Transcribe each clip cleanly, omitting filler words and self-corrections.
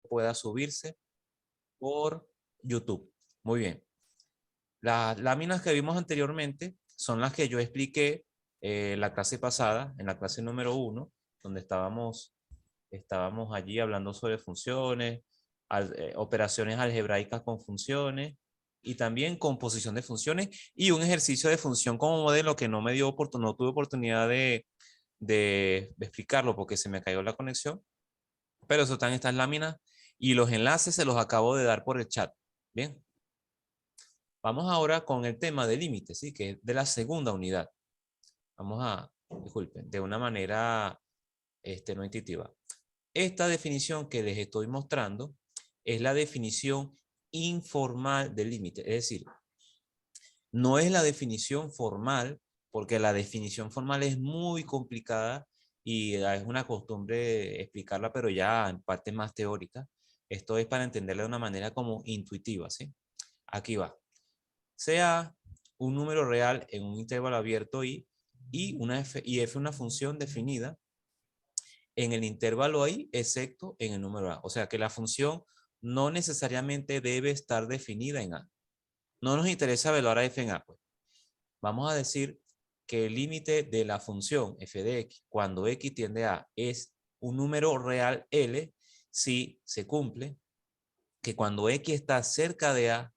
pueda subirse por YouTube. Muy bien. Las láminas que vimos anteriormente son las que yo expliqué la clase pasada, en la clase número 1, donde estábamos allí hablando sobre funciones, operaciones algebraicas con funciones y también composición de funciones y un ejercicio de función como modelo que no tuve oportunidad de explicarlo porque se me cayó la conexión, pero eso están estas láminas y los enlaces se los acabo de dar por el chat. Bien. Vamos ahora con el tema de límites, ¿sí? Que es de la segunda unidad. Disculpen, de una manera no intuitiva. Esta definición que les estoy mostrando es la definición informal del límite. Es decir, no es la definición formal, porque la definición formal es muy complicada y es una costumbre explicarla, pero ya en parte más teórica. Esto es para entenderla de una manera como intuitiva, ¿sí? Aquí va. Sea un número real en un intervalo abierto y f una función definida en el intervalo i excepto en el número a. O sea que la función no necesariamente debe estar definida en a. No nos interesa evaluar a f en a. Pues. Vamos a decir que el límite de la función f de x cuando x tiende a es un número real L si se cumple que cuando x está cerca de a,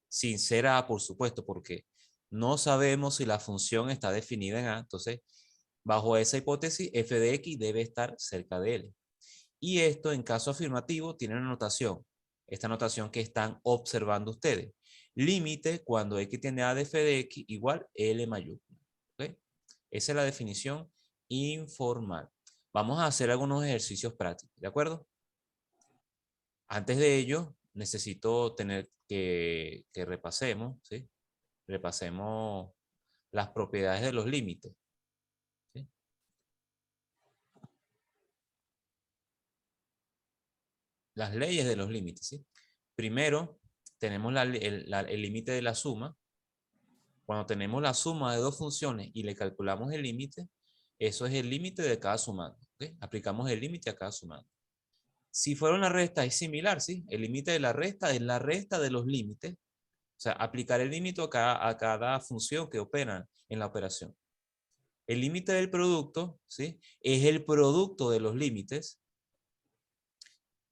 sin ser a, por supuesto, porque no sabemos si la función está definida en a. Entonces, bajo esa hipótesis, f de x debe estar cerca de L. Y esto, en caso afirmativo, tiene una notación. Esta notación que están observando ustedes. Límite cuando x tiende a de f de x igual L mayúscula. ¿Okay? Esa es la definición informal. Vamos a hacer algunos ejercicios prácticos, ¿de acuerdo? Antes de ello, necesito tener que repasemos, ¿sí? Repasemos las propiedades de los límites. ¿Sí? Las leyes de los límites. ¿Sí? Primero, tenemos el límite de la suma. Cuando tenemos la suma de dos funciones y le calculamos el límite, eso es el límite de cada sumando. ¿Okay? Aplicamos el límite a cada sumando. Si fuera una resta es similar, ¿sí? El límite de la resta es la resta de los límites. O sea, aplicar el límite a cada función que opera en la operación. El límite del producto, ¿sí? Es el producto de los límites.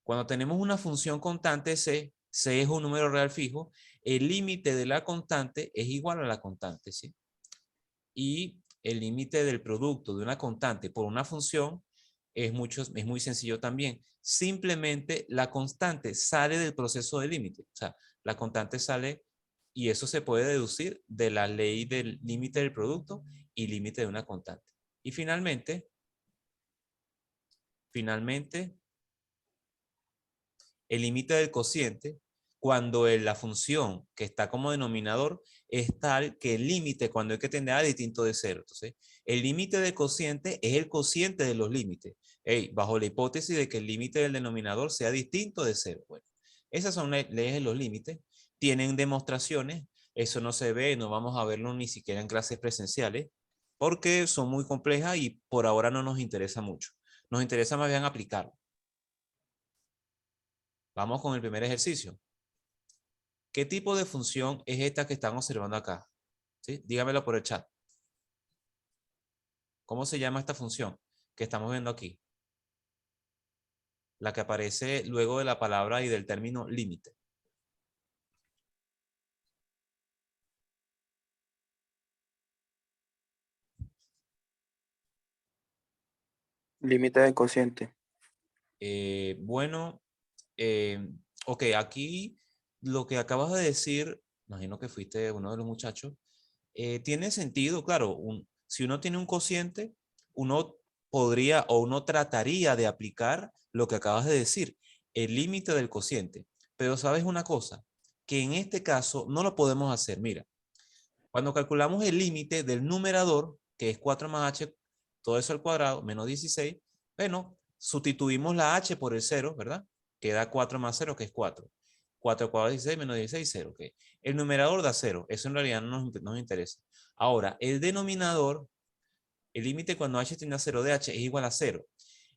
Cuando tenemos una función constante C es un número real fijo, el límite de la constante es igual a la constante, ¿sí? Y el límite del producto de una constante por una función es muy sencillo también. Simplemente la constante sale del proceso de límite. O sea, la constante sale y eso se puede deducir de la ley del límite del producto y límite de una constante. Y finalmente, el límite del cociente, cuando la función que está como denominador es tal que el límite cuando hay que tender a distinto de cero. Entonces, el límite del cociente es el cociente de los límites, bajo la hipótesis de que el límite del denominador sea distinto de cero. Bueno, esas son leyes de los límites, tienen demostraciones, eso no se ve, no vamos a verlo ni siquiera en clases presenciales, porque son muy complejas y por ahora no nos interesa mucho. Nos interesa más bien aplicarlo. Vamos con el primer ejercicio. ¿Qué tipo de función es esta que están observando acá? ¿Sí? Dígamelo por el chat. ¿Cómo se llama esta función que estamos viendo aquí? La que aparece luego de la palabra y del término límite. Límite de cociente. Bueno, ok, aquí lo que acabas de decir, imagino que fuiste uno de los muchachos, tiene sentido, claro, si uno tiene un cociente, uno podría o uno trataría de aplicar lo que acabas de decir, el límite del cociente. Pero sabes una cosa, que en este caso no lo podemos hacer. Mira, cuando calculamos el límite del numerador, que es 4 más h, todo eso al cuadrado, menos 16, bueno, sustituimos la h por el 0, ¿verdad? Queda 4 más 0, que es 4. 4 al cuadrado 16 menos 16, 0. Okay. El numerador da 0. Eso en realidad no nos interesa. Ahora, el denominador, el límite cuando h tiende a 0 de h es igual a 0.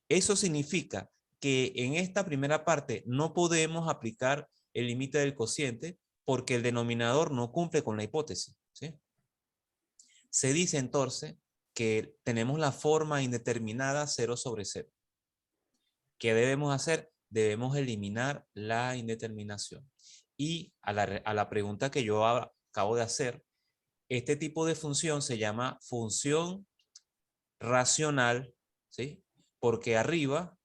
Eso significa que en esta primera parte no podemos aplicar el límite del cociente porque el denominador no cumple con la hipótesis, ¿sí? Se dice entonces que tenemos la forma indeterminada 0 sobre 0. ¿Qué debemos hacer? Debemos eliminar la indeterminación. Y a la pregunta que yo acabo de hacer, este tipo de función se llama función racional, ¿sí? Porque arriba,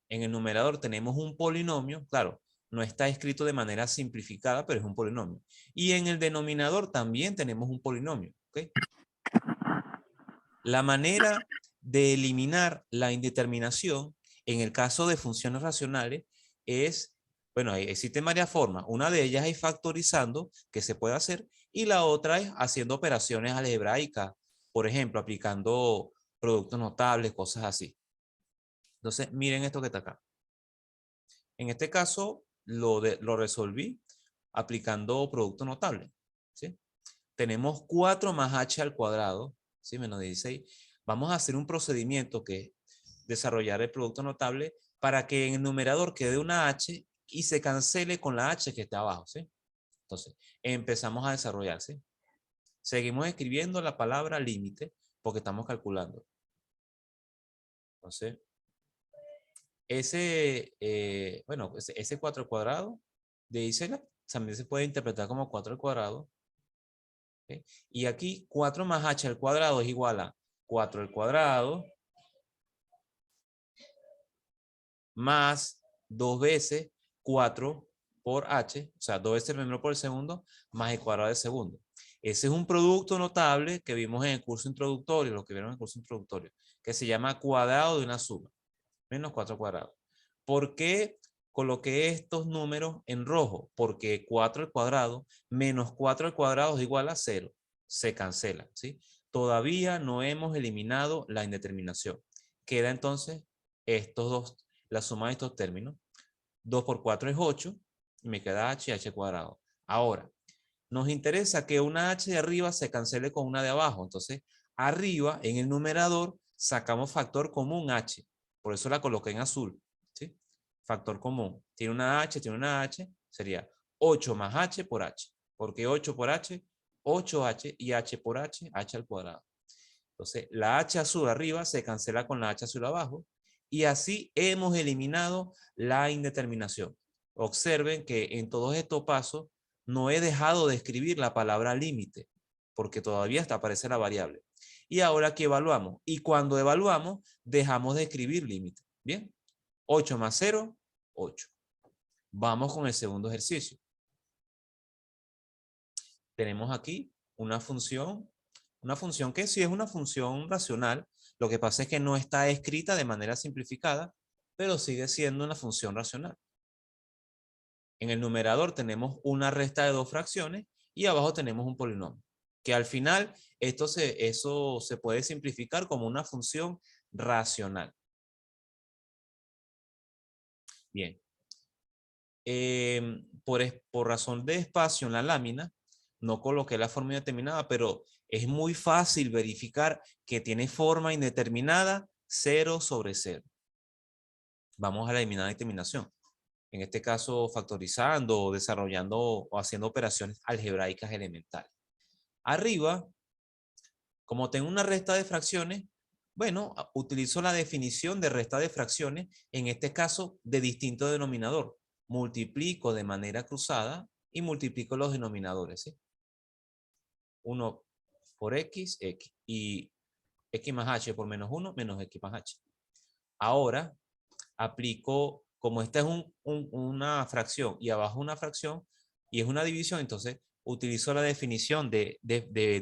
en el numerador, tenemos un polinomio, claro, no está escrito de manera simplificada, pero es un polinomio. Y en el denominador también tenemos un polinomio, ¿ok? La manera de eliminar la indeterminación en el caso de funciones racionales es, bueno, existen varias formas. Una de ellas es factorizando, que se puede hacer, y la otra es haciendo operaciones algebraicas, por ejemplo, aplicando productos notables, cosas así. Entonces, miren esto que está acá. En este caso, lo resolví aplicando producto notable, ¿sí? Tenemos 4 más h al cuadrado, ¿sí? Menos 16. Vamos a hacer un procedimiento que es desarrollar el producto notable para que en el numerador quede una h y se cancele con la h que está abajo, ¿sí? Entonces, empezamos a desarrollar, ¿sí? Seguimos escribiendo la palabra límite porque estamos calculando. Entonces, ese 4 al cuadrado de Isela también se puede interpretar como 4 al cuadrado. ¿Okay? Y aquí 4 más h al cuadrado es igual a 4 al cuadrado más 2 veces 4 por h, o sea, 2 veces el menor por el segundo, más el cuadrado del segundo. Ese es un producto notable que vimos en el curso introductorio, lo que vieron en el curso introductorio, que se llama cuadrado de una suma, menos 4 cuadrados. ¿Por qué coloqué estos números en rojo? Porque 4 al cuadrado menos 4 al cuadrado es igual a 0. Se cancela, ¿sí? Todavía no hemos eliminado la indeterminación. Queda entonces estos dos, la suma de estos términos. 2 por 4 es 8 y me queda h y h cuadrado. Ahora, nos interesa que una h de arriba se cancele con una de abajo. Entonces, arriba en el numerador sacamos factor común h. Por eso la coloqué en azul, ¿sí? Factor común. Tiene una h, sería 8 más h por h. Porque 8 por h, 8h y h por h, h al cuadrado. Entonces, la h azul arriba se cancela con la h azul abajo y así hemos eliminado la indeterminación. Observen que en todos estos pasos no he dejado de escribir la palabra límite porque todavía está aparece la variable. Y ahora que evaluamos, y cuando evaluamos, dejamos de escribir límite. Bien, 8 más 0, 8. Vamos con el segundo ejercicio. Tenemos aquí una función que sí es una función racional, lo que pasa es que no está escrita de manera simplificada, pero sigue siendo una función racional. En el numerador tenemos una resta de dos fracciones y abajo tenemos un polinomio, que al final eso se puede simplificar como una función racional. Bien. Por razón de espacio en la lámina, no coloqué la forma indeterminada, pero es muy fácil verificar que tiene forma indeterminada 0 sobre 0. Vamos a eliminar la determinación. En este caso, factorizando, desarrollando o haciendo operaciones algebraicas elementales. Arriba, como tengo una resta de fracciones, bueno, utilizo la definición de resta de fracciones, en este caso de distinto denominador. Multiplico de manera cruzada y multiplico los denominadores, ¿sí? 1 por x, x. Y x más h por menos 1, menos x más h. Ahora, aplico, como esta es una fracción y abajo una fracción, y es una división, entonces utilizo la definición de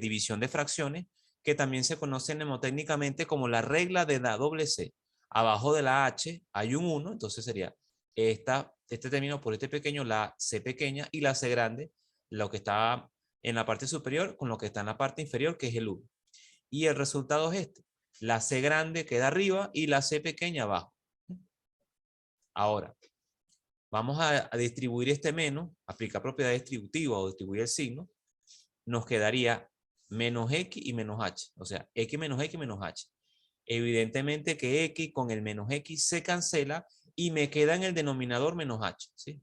división de fracciones, que también se conoce mnemotécnicamente como la regla de la doble C. Abajo de la H hay un 1, entonces sería este término por este pequeño, la C pequeña, y la C grande, lo que está en la parte superior con lo que está en la parte inferior, que es el 1. Y el resultado es este. La C grande queda arriba y la C pequeña abajo. Ahora, vamos a distribuir este menos, aplicar propiedad distributiva o distribuir el signo, nos quedaría menos x y menos h, o sea, x menos h. Evidentemente que x con el menos x se cancela y me queda en el denominador menos h, ¿sí?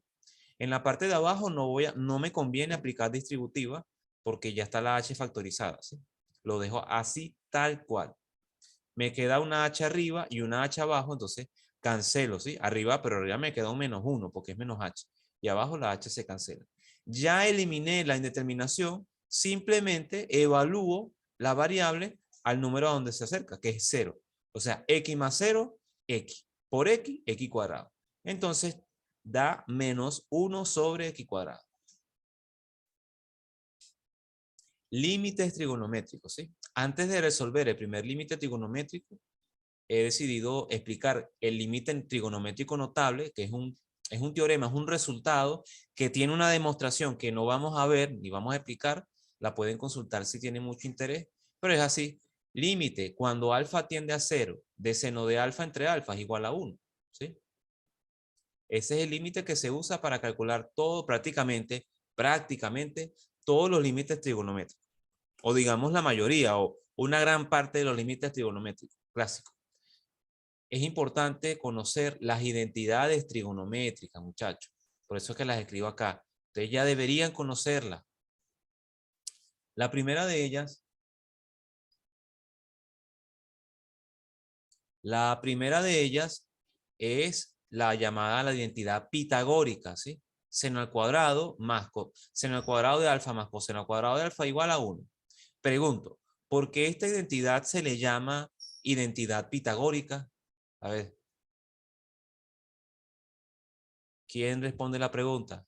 En la parte de abajo no me conviene aplicar distributiva porque ya está la h factorizada, ¿sí? Lo dejo así tal cual. Me queda una h arriba y una h abajo, entonces cancelo, ¿sí? Arriba, pero arriba me queda un menos 1 porque es menos h. Y abajo la h se cancela. Ya eliminé la indeterminación, simplemente evalúo la variable al número a donde se acerca, que es 0. O sea, x más 0, x. Por x, x cuadrado. Entonces, da menos 1 sobre x cuadrado. Límites trigonométricos, ¿sí? Antes de resolver el primer límite trigonométrico, he decidido explicar el límite trigonométrico notable, que es un teorema, es un resultado que tiene una demostración que no vamos a ver ni vamos a explicar. La pueden consultar si tienen mucho interés, pero es así. Límite, cuando alfa tiende a 0, de seno de alfa entre alfa es igual a 1, ¿sí? Ese es el límite que se usa para calcular todo, prácticamente todos los límites trigonométricos. O digamos la mayoría o una gran parte de los límites trigonométricos clásicos. Es importante conocer las identidades trigonométricas, muchachos. Por eso es que las escribo acá. Ustedes ya deberían conocerlas. La primera de ellas, es la llamada la identidad pitagórica, ¿sí? Seno al cuadrado más seno al cuadrado de alfa más coseno al cuadrado de alfa igual a 1. Pregunto, ¿por qué esta identidad se le llama identidad pitagórica? A ver, ¿quién responde la pregunta?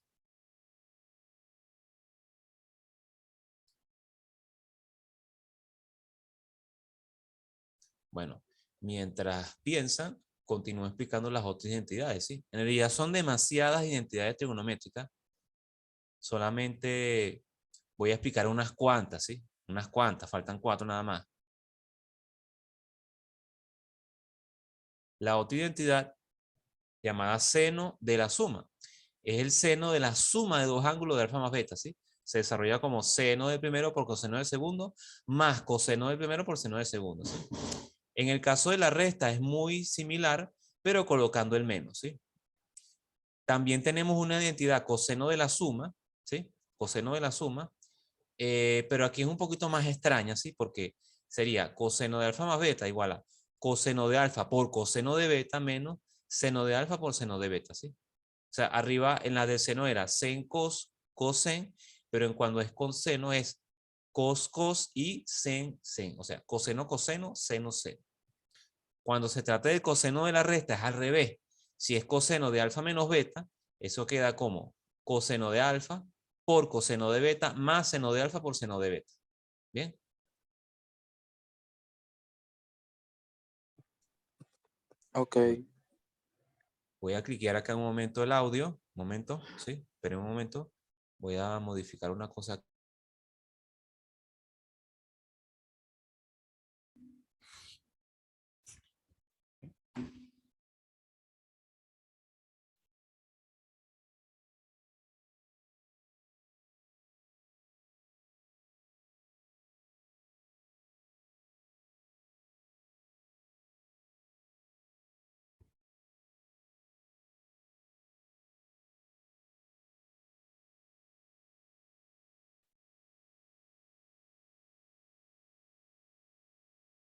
Bueno, mientras piensan, continúo explicando las otras identidades, ¿sí? En realidad son demasiadas identidades trigonométricas. Solamente voy a explicar unas cuantas, ¿sí? Unas cuantas, faltan 4 nada más. La otra identidad, llamada seno de la suma, es el seno de la suma de dos ángulos de alfa más beta, ¿sí? Se desarrolla como seno del primero por coseno del segundo, más coseno del primero por seno del segundo, ¿sí? En el caso de la resta es muy similar, pero colocando el menos, ¿sí? También tenemos una identidad coseno de la suma, ¿sí? Coseno de la suma, pero aquí es un poquito más extraña, ¿sí? Porque sería coseno de alfa más beta igual a coseno de alfa por coseno de beta menos seno de alfa por seno de beta, ¿sí? O sea, arriba en la del seno era sen cos, cosen, pero en cuando es con seno es cos cos y sen sen. O sea, coseno coseno, seno seno. Cuando se trata del coseno de la resta es al revés. Si es coseno de alfa menos beta, eso queda como coseno de alfa por coseno de beta más seno de alfa por seno de beta. ¿Bien? Ok. Voy a cliquear acá un momento el audio. Un momento, ¿sí? Esperen un momento. Voy a modificar una cosa.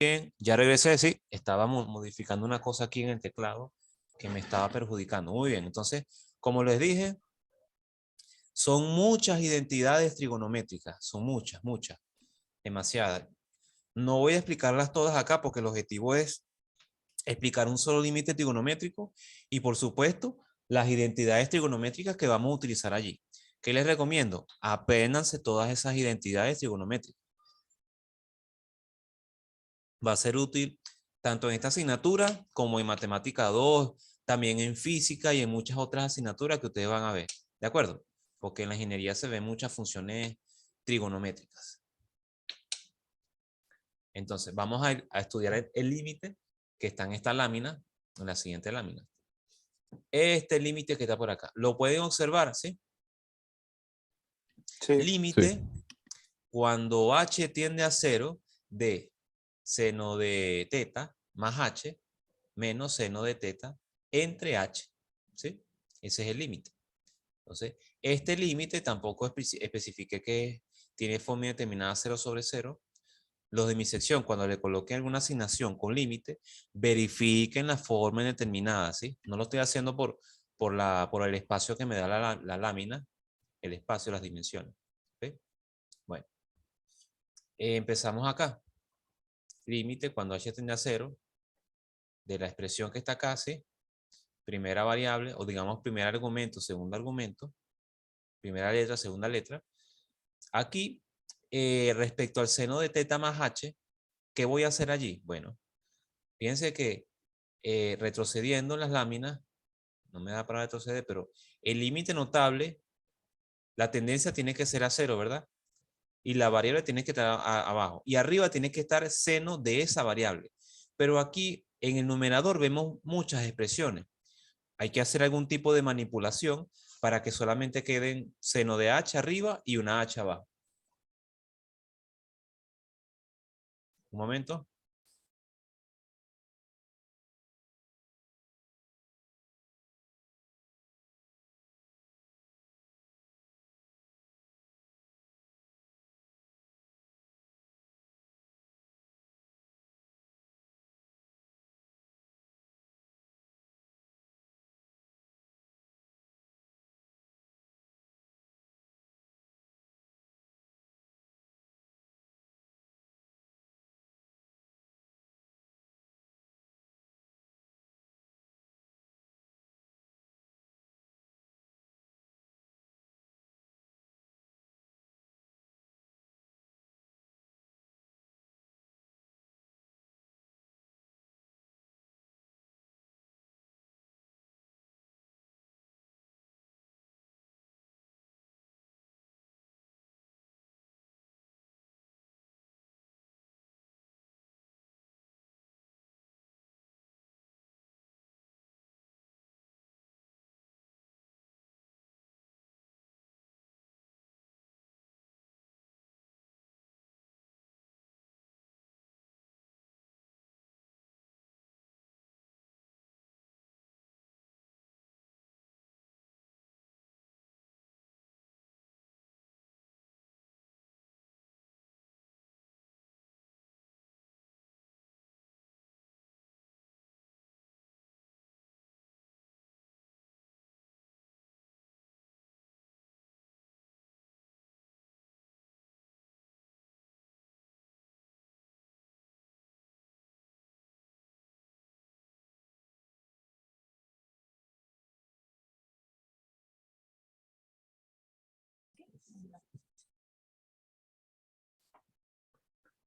Bien, ya regresé, sí. Estaba modificando una cosa aquí en el teclado que me estaba perjudicando. Muy bien, entonces, como les dije, son muchas identidades trigonométricas. Son muchas, muchas. Demasiadas. No voy a explicarlas todas acá porque el objetivo es explicar un solo límite trigonométrico y, por supuesto, las identidades trigonométricas que vamos a utilizar allí. ¿Qué les recomiendo? Apréndanse todas esas identidades trigonométricas. Va a ser útil tanto en esta asignatura como en matemática 2, también en física y en muchas otras asignaturas que ustedes van a ver. ¿De acuerdo? Porque en la ingeniería se ven muchas funciones trigonométricas. Entonces, vamos a estudiar el límite que está en esta lámina, en la siguiente lámina. Este límite que está por acá. Lo pueden observar, ¿sí? Sí. Límite cuando h tiende a 0 de seno de teta más h menos seno de teta entre h, ¿sí? Ese es el límite. Entonces, este límite tampoco especifique que tiene forma determinada 0/0. Los de mi sección, cuando le coloquen alguna asignación con límite, verifiquen la forma determinada, ¿sí? No lo estoy haciendo por el espacio que me da la lámina, el espacio, las dimensiones. ¿Sí? Bueno, empezamos acá. Límite cuando h tiende a 0 de la expresión que está acá, ¿sí? Primera variable, o digamos primer argumento, segundo argumento, primera letra, segunda letra. Aquí, respecto al seno de teta más h, ¿qué voy a hacer allí? Bueno, fíjense que retrocediendo las láminas, no me da para retroceder, pero el límite notable, la tendencia tiene que ser a 0, ¿verdad? Y la variable tiene que estar abajo. Y arriba tiene que estar seno de esa variable. Pero aquí en el numerador vemos muchas expresiones. Hay que hacer algún tipo de manipulación para que solamente queden seno de h arriba y una h abajo. Un momento.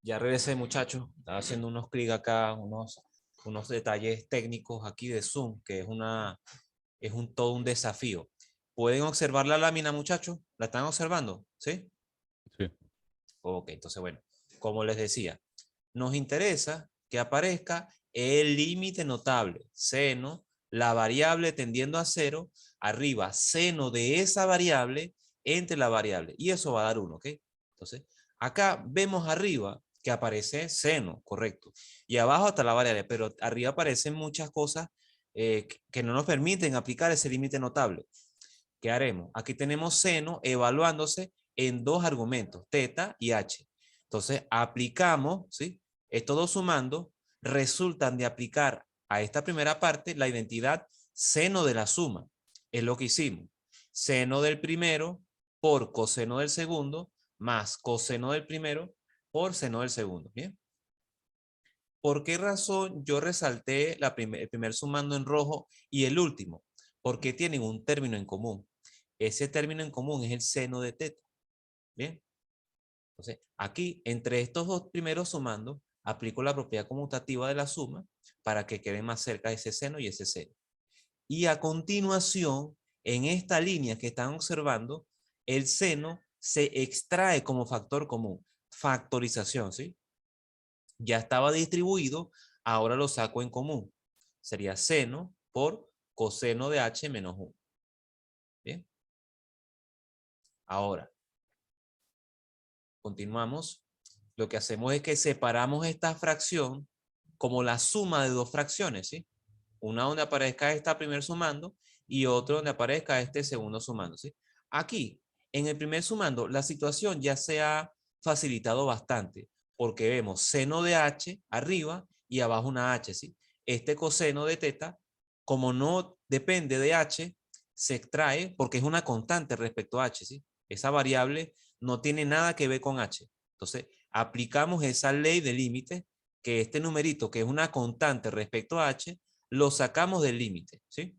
Ya regresé, muchachos. Estaba haciendo unos clics acá, unos detalles técnicos aquí de Zoom, que es todo un desafío. ¿Pueden observar la lámina, muchachos? ¿La están observando? ¿Sí? Sí. Ok, entonces, bueno, como les decía, nos interesa que aparezca el límite notable, seno, la variable tendiendo a 0, arriba, seno de esa variable entre la variable. Y eso va a dar 1, ¿ok? Entonces, acá vemos arriba que aparece seno, correcto. Y abajo está la variable, pero arriba aparecen muchas cosas que no nos permiten aplicar ese límite notable. ¿Qué haremos? Aquí tenemos seno evaluándose en dos argumentos, teta y h. Entonces, aplicamos, ¿sí? Estos dos sumando resultan de aplicar a esta primera parte la identidad seno de la suma. Es lo que hicimos. Seno del primero por coseno del segundo más coseno del primero por seno del segundo. ¿Bien? ¿Por qué razón yo resalté el primer sumando en rojo y el último? Porque tienen un término en común. Ese término en común es el seno de teta. Bien. Entonces, aquí, entre estos dos primeros sumandos, aplico la propiedad conmutativa de la suma para que quede más cerca ese seno y ese seno. Y a continuación, en esta línea que están observando, el seno se extrae como factor común. Factorización, ¿sí? Ya estaba distribuido, ahora lo saco en común. Sería seno por coseno de h menos 1. Bien. Ahora, continuamos. Lo que hacemos es que separamos esta fracción como la suma de dos fracciones, ¿sí? Una donde aparezca esta primer sumando y otro donde aparezca este segundo sumando, ¿sí? Aquí, en el primer sumando, la situación ya se ha facilitado bastante porque vemos seno de h arriba y abajo una h, ¿sí? Este coseno de teta, como no depende de h, se extrae porque es una constante respecto a h, ¿sí? Esa variable no tiene nada que ver con h. Entonces, aplicamos esa ley de límite, que este numerito, que es una constante respecto a h, lo sacamos del límite, ¿sí?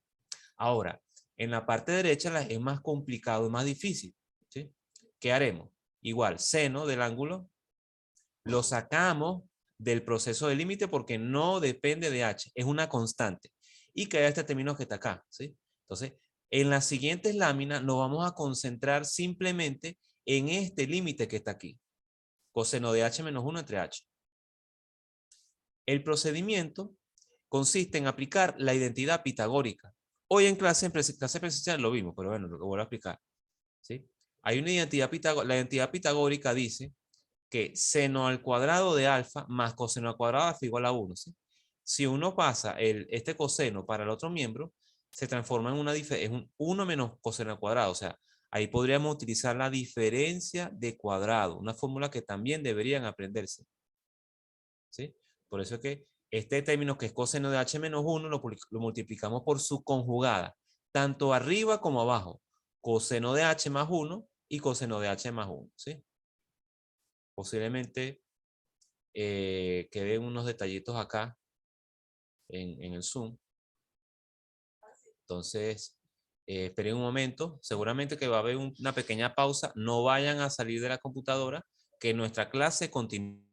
Ahora, en la parte derecha es más complicado, es más difícil, ¿sí? ¿Qué haremos? Igual, seno del ángulo, lo sacamos del proceso de límite porque no depende de h, es una constante. Y queda este término que está acá, ¿sí? Entonces, en las siguientes láminas nos vamos a concentrar simplemente en este límite que está aquí. Coseno de h menos 1 entre h. El procedimiento consiste en aplicar la identidad pitagórica. Hoy en clase presencial lo vimos, pero bueno, lo vuelvo a explicar, ¿sí? Hay una identidad pitagórica, la identidad pitagórica dice que seno al cuadrado de alfa más coseno al cuadrado de alfa igual a 1, ¿sí? Si uno pasa este coseno para el otro miembro, se transforma en es un 1 menos coseno al cuadrado, o sea, ahí podríamos utilizar la diferencia de cuadrado, una fórmula que también deberían aprenderse, ¿sí? Por eso es que este término que es coseno de h menos 1 lo multiplicamos por su conjugada, tanto arriba como abajo. Coseno de h más 1 y coseno de h más 1, ¿sí? Posiblemente queden unos detallitos acá en el Zoom. Entonces, esperen un momento. Seguramente que va a haber una pequeña pausa. No vayan a salir de la computadora, que nuestra clase continúa.